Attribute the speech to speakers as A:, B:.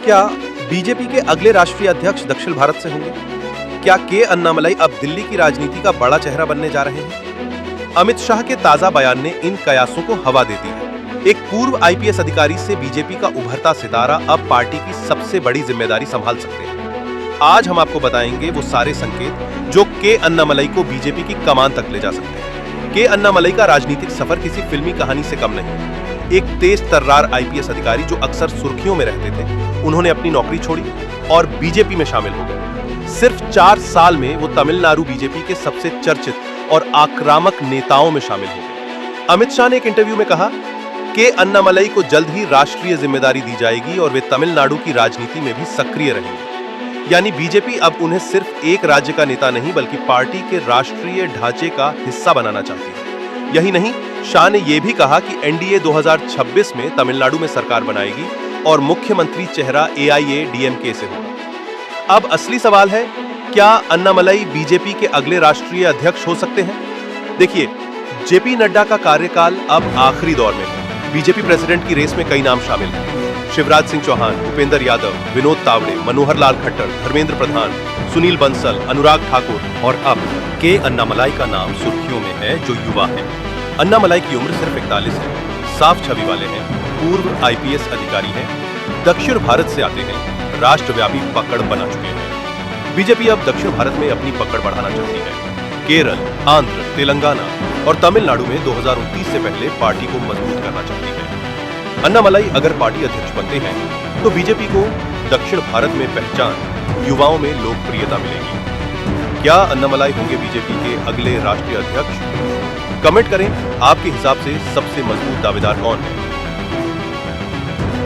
A: क्या बीजेपी के अगले राष्ट्रीय अध्यक्ष दक्षिण भारत से होंगे? क्या के अन्नामलई अब दिल्ली की राजनीति का बड़ा चेहरा बनने जा रहे हैं? अमित शाह के ताजा बयान ने इन कयासों को हवा दे दी है। एक पूर्व आईपीएस अधिकारी से बीजेपी का उभरता सितारा अब पार्टी की सबसे बड़ी जिम्मेदारी संभाल सकते हैं। आज हम आपको बताएंगे वो सारे संकेत जो के अन्नामलई को बीजेपी की कमान तक ले जा सकते हैं। के अन्नामलई का राजनीतिक सफर किसी फिल्मी कहानी से कम नहीं। एक तेज तर्रार आईपीएस अधिकारी जो अक्सर सुर्खियों में रहते थे, उन्होंने अपनी नौकरी छोड़ी और बीजेपी में शामिल हो गए। सिर्फ 4 साल में वो तमिलनाडु बीजेपी के सबसे चर्चित और आक्रामक नेताओं में शामिल हो गए। अमित शाह ने एक इंटरव्यू में कहा कि अन्नामलई को जल्द ही राष्ट्रीय जिम्मेदारी दी जाएगी और वे तमिलनाडु की राजनीति में भी सक्रिय रहेंगे। यानी बीजेपी अब उन्हें सिर्फ एक राज्य का नेता नहीं बल्कि पार्टी के राष्ट्रीय ढांचे का हिस्सा बनाना चाहती है। यही नहीं, शाह ने यह भी कहा कि एनडीए 2026 में तमिलनाडु में सरकार बनाएगी और मुख्यमंत्री चेहरा एआईएडीएमके से होगा। अब असली सवाल है, क्या अन्नामलई बीजेपी के अगले राष्ट्रीय अध्यक्ष हो सकते हैं? देखिए, जेपी नड्डा का कार्यकाल अब आखिरी दौर में है। बीजेपी प्रेसिडेंट की रेस में कई नाम शामिल हैं। शिवराज सिंह चौहान, भूपेंद्र यादव, विनोद तावड़े, मनोहर लाल खट्टर, धर्मेंद्र प्रधान, सुनील बंसल, अनुराग ठाकुर और अब के अन्नामलई का नाम सुर्खियों में है, जो युवा है। अन्नामलई की उम्र सिर्फ 41 है, साफ छवि वाले हैं, पूर्व आईपीएस अधिकारी हैं, दक्षिण भारत से आते हैं, राष्ट्रव्यापी पकड़ बना चुके हैं। बीजेपी अब दक्षिण भारत में अपनी पकड़ बढ़ाना चाहती है। केरल, आंध्र, तेलंगाना और तमिलनाडु में 2029 से पहले पार्टी को मजबूत करना चाहती है। अन्नामलई अगर पार्टी अध्यक्ष बनते हैं तो बीजेपी को दक्षिण भारत में पहचान, युवाओं में लोकप्रियता मिलेगी। क्या अन्नामलई होंगे बीजेपी के अगले राष्ट्रीय अध्यक्ष? कमेंट करें, आपके हिसाब से सबसे मजबूत दावेदार कौन है?